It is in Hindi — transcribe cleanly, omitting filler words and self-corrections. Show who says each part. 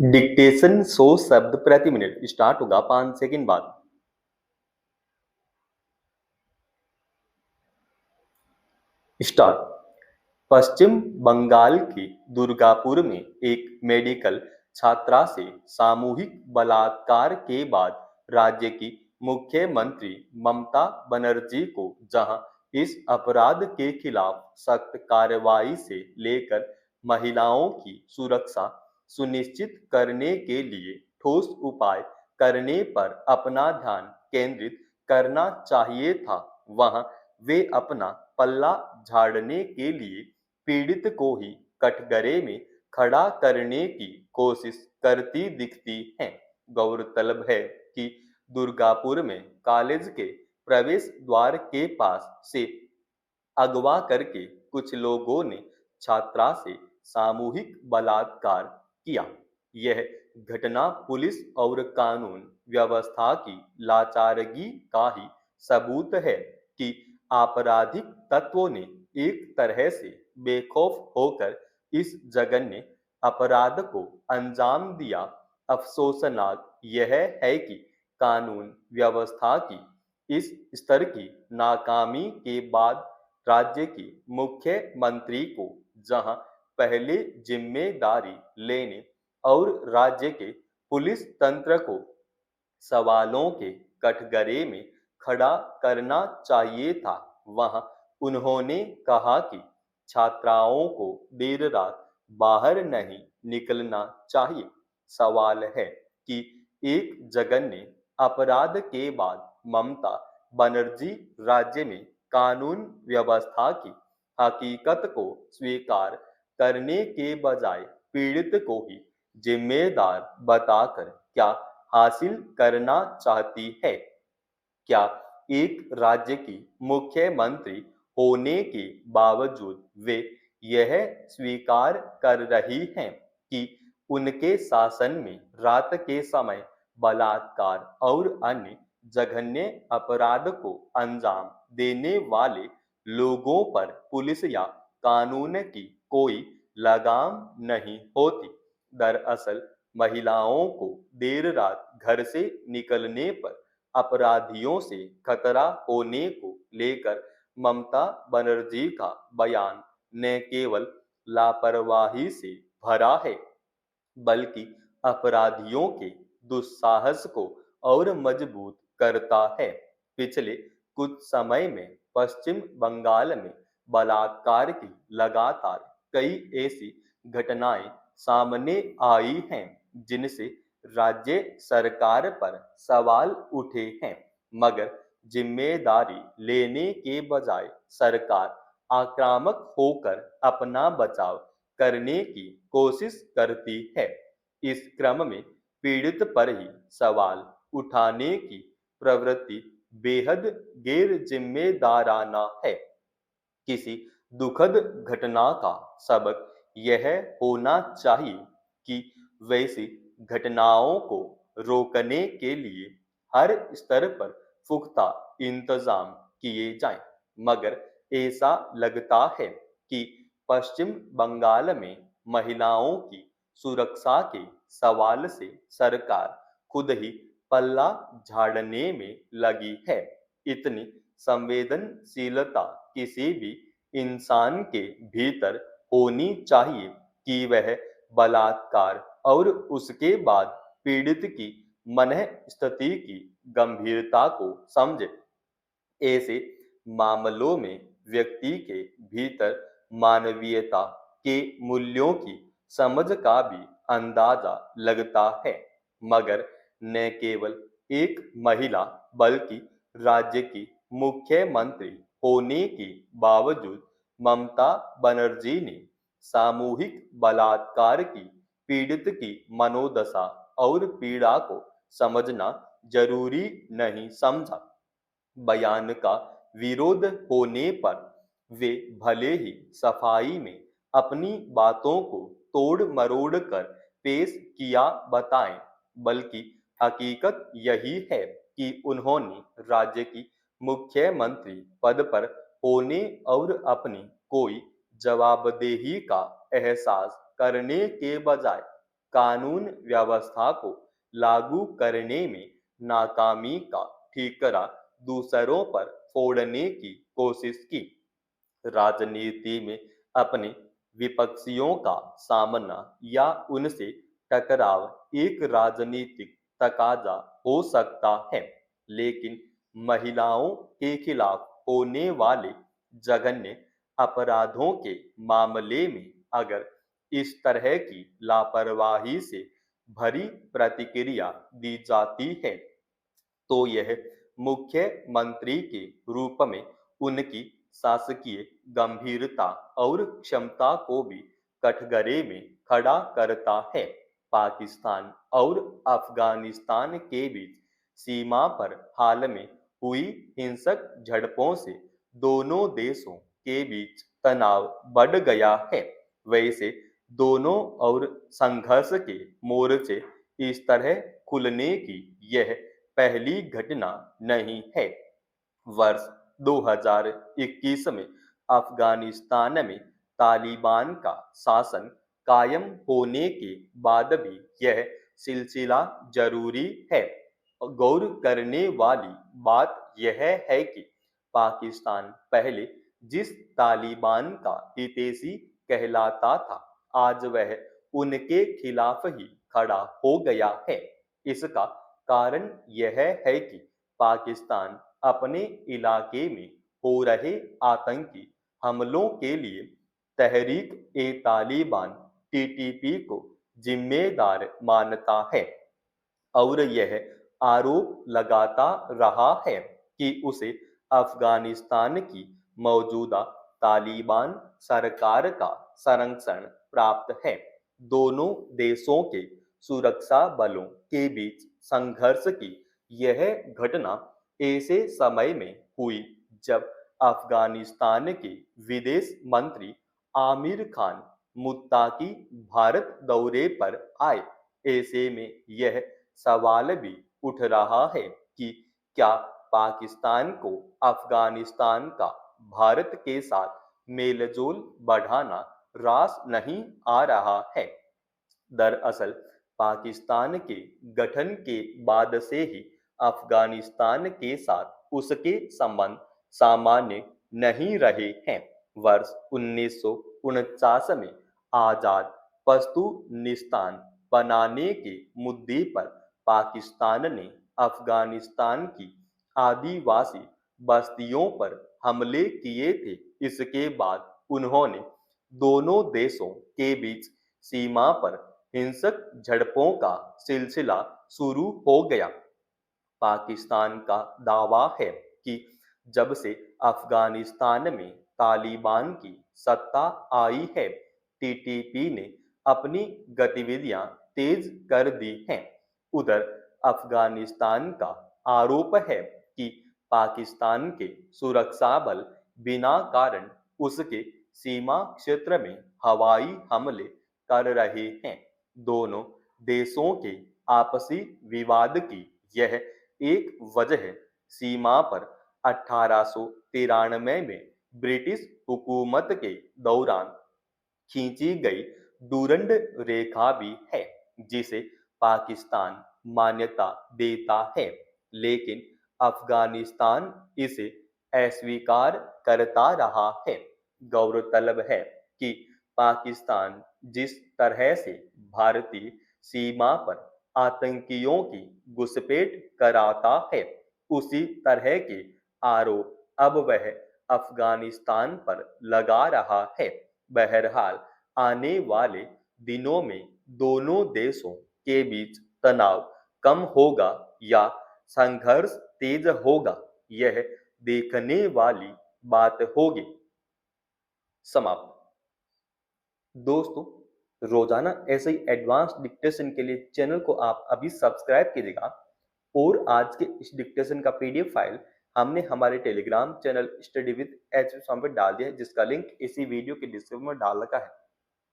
Speaker 1: डिक्टेशन 100 शब्द प्रति मिनट स्टार्ट होगा 5 सेकंड बाद। स्टार्ट। पश्चिम बंगाल के दुर्गापुर में एक मेडिकल छात्रा से सामूहिक बलात्कार के बाद राज्य की मुख्यमंत्री ममता बनर्जी को जहां इस अपराध के खिलाफ सख्त कार्रवाई से लेकर महिलाओं की सुरक्षा सुनिश्चित करने के लिए ठोस उपाय करने पर अपना ध्यान केंद्रित करना चाहिए था, वहां वे अपना पल्ला झाड़ने के लिए पीड़ित को ही कटघरे में खड़ा करने की कोशिश करती दिखती हैं। गौरतलब है कि दुर्गापुर में कॉलेज के प्रवेश द्वार के पास से अगवा करके कुछ लोगों ने छात्रा से सामूहिक बलात्कार किया। यह घटना पुलिस और कानून व्यवस्था की लाचारगी का ही सबूत है कि आपराधिक तत्वों ने एक तरह से बेखौफ होकर इस जघन्य अपराध को अंजाम दिया। अफसोसनाक यह है कि कानून व्यवस्था की इस स्तर की नाकामी के बाद राज्य की मुख्यमंत्री को जहां पहले जिम्मेदारी लेने और राज्य के पुलिस तंत्र को सवालों के कटघरे में खड़ा करना चाहिए था, वहां उन्होंने कहा कि छात्राओं को देर रात बाहर नहीं निकलना चाहिए। सवाल है कि एक जघन्य अपराध के बाद ममता बनर्जी राज्य में कानून व्यवस्था की हकीकत को स्वीकार करने के बजाय पीड़ित को ही जिम्मेदार बताकर क्या हासिल करना चाहती है। क्या एक राज्य की मुख्यमंत्री होने के बावजूद वे यह स्वीकार कर रही हैं कि उनके शासन में रात के समय बलात्कार और अन्य जघन्य अपराध को अंजाम देने वाले लोगों पर पुलिस या कानून की कोई लगाम नहीं होती। दरअसल महिलाओं को देर रात घर से निकलने पर अपराधियों से खतरा होने को लेकर ममता बनर्जी का बयान न केवल लापरवाही से भरा है, बल्कि अपराधियों के दुस्साहस को और मजबूत करता है। पिछले कुछ समय में पश्चिम बंगाल में बलात्कार की लगातार कई ऐसी घटनाएं सामने आई हैं जिनसे राज्य सरकार पर सवाल उठे हैं, मगर जिम्मेदारी लेने के बजाय सरकार आक्रामक होकर अपना बचाव करने की कोशिश करती है। इस क्रम में पीड़ित पर ही सवाल उठाने की प्रवृत्ति बेहद गैर जिम्मेदाराना है। किसी दुखद घटना का सबक यह होना चाहिए कि वैसी घटनाओं को रोकने के लिए हर स्तर पर पुख्ता इंतजाम किए जाएं, मगर ऐसा लगता है कि पश्चिम बंगाल में महिलाओं की सुरक्षा के सवाल से सरकार खुद ही पल्ला झाड़ने में लगी है। इतनी संवेदनशीलता किसी भी इंसान के भीतर होनी चाहिए कि वह बलात्कार और उसके बाद पीड़ित की मनः स्थिति की गंभीरता को समझे। ऐसे मामलों में व्यक्ति के भीतर मानवीयता के मूल्यों की समझ का भी अंदाजा लगता है, मगर न केवल एक महिला बल्कि राज्य की मुख्यमंत्री होने के बावजूद ममता बनर्जी ने सामूहिक बलात्कार की पीड़ित की मनोदशा और पीड़ा को समझना जरूरी नहीं समझा। बयान का विरोध होने पर वे भले ही सफाई में अपनी बातों को तोड़ मरोड़ कर पेश किया बताएं, बल्कि हकीकत यही है कि उन्होंने राज्य की मुख्यमंत्री पद पर होने और अपनी कोई जवाबदेही का एहसास करने के बजाय कानून व्यवस्था को लागू करने में नाकामी का ठीकरा दूसरों पर फोड़ने की कोशिश की। राजनीति में अपने विपक्षियों का सामना या उनसे टकराव एक राजनीतिक तकाजा हो सकता है, लेकिन महिलाओं के खिलाफ होने वाले जघन्य अपराधों के मामले में अगर इस तरह की लापरवाही से भरी प्रतिक्रिया दी जाती है तो यह मुख्यमंत्री के रूप में उनकी शासकीय गंभीरता और क्षमता को भी कठघरे में खड़ा करता है। पाकिस्तान और अफगानिस्तान के बीच सीमा पर हाल में हुई हिंसक झड़पों से दोनों देशों के बीच तनाव बढ़ गया है। वैसे दोनों और संघर्ष के मोर्चे इस तरह खुलने की यह पहली घटना नहीं है। वर्ष 2021 में अफगानिस्तान में तालिबान का शासन कायम होने के बाद भी यह सिलसिला जरूरी है। गौर करने वाली बात यह है कि पाकिस्तान पहले जिस तालिबान का हितैषी कहलाता था, आज वह उनके खिलाफ ही खड़ा हो गया है। इसका कारण यह है कि पाकिस्तान अपने इलाके में हो रहे आतंकी हमलों के लिए तहरीक-ए-तालिबान (टीटीपी) को जिम्मेदार मानता है और यह आरोप लगाता रहा है कि उसे अफगानिस्तान की मौजूदा तालिबान सरकार का संरक्षण प्राप्त है। दोनों देशों के सुरक्षा बलों के बीच संघर्ष की यह घटना ऐसे समय में हुई जब अफगानिस्तान के विदेश मंत्री आमिर खान मुत्ताकी भारत दौरे पर आए। ऐसे में यह सवाल भी उठ रहा है कि क्या पाकिस्तान को अफगानिस्तान का भारत के साथ मेलजोल बढ़ाना रास नहीं आ रहा है। दरअसल पाकिस्तान के गठन के बाद से ही अफगानिस्तान के साथ उसके संबंध सामान्य नहीं रहे हैं। वर्ष 1949 में आजाद पश्तूनिस्तान बनाने के मुद्दे पर पाकिस्तान ने अफगानिस्तान की आदिवासी बस्तियों पर हमले किए थे। इसके बाद उन्होंने दोनों देशों के बीच सीमा पर हिंसक झड़पों का सिलसिला शुरू हो गया। पाकिस्तान का दावा है कि जब से अफगानिस्तान में तालिबान की सत्ता आई है, टीटीपी ने अपनी गतिविधियां तेज कर दी हैं। उधर अफगानिस्तान का आरोप है कि पाकिस्तान के सुरक्षा बल बिना कारण उसके सीमा क्षेत्र में हवाई हमले कर रहे हैं। दोनों देशों के आपसी विवाद की यह एक वजह सीमा पर 1893 में ब्रिटिश हुकूमत के दौरान खींची गई डूरंड रेखा भी है, जिसे पाकिस्तान मान्यता देता है, लेकिन अफगानिस्तान इसे अस्वीकार करता रहा है। गौरतलब है कि पाकिस्तान जिस तरह से भारतीय सीमा पर आतंकियों की घुसपैठ कराता है, उसी तरह के आरोप अब वह अफगानिस्तान पर लगा रहा है। बहरहाल आने वाले दिनों में दोनों देशों के बीच तनाव कम होगा या संघर्ष तेज होगा, यह देखने वाली बात होगी। समाप्त। दोस्तों, रोजाना ऐसे ही एडवांस डिक्टेशन के लिए चैनल को आप अभी सब्सक्राइब कीजिएगा और आज के इस डिक्टेशन का पीडीएफ फाइल हमने हमारे Telegram channel study with H पर डाल दिया है, जिसका लिंक इसी वीडियो के डिस्क्रिप्शन में डाल रखा है।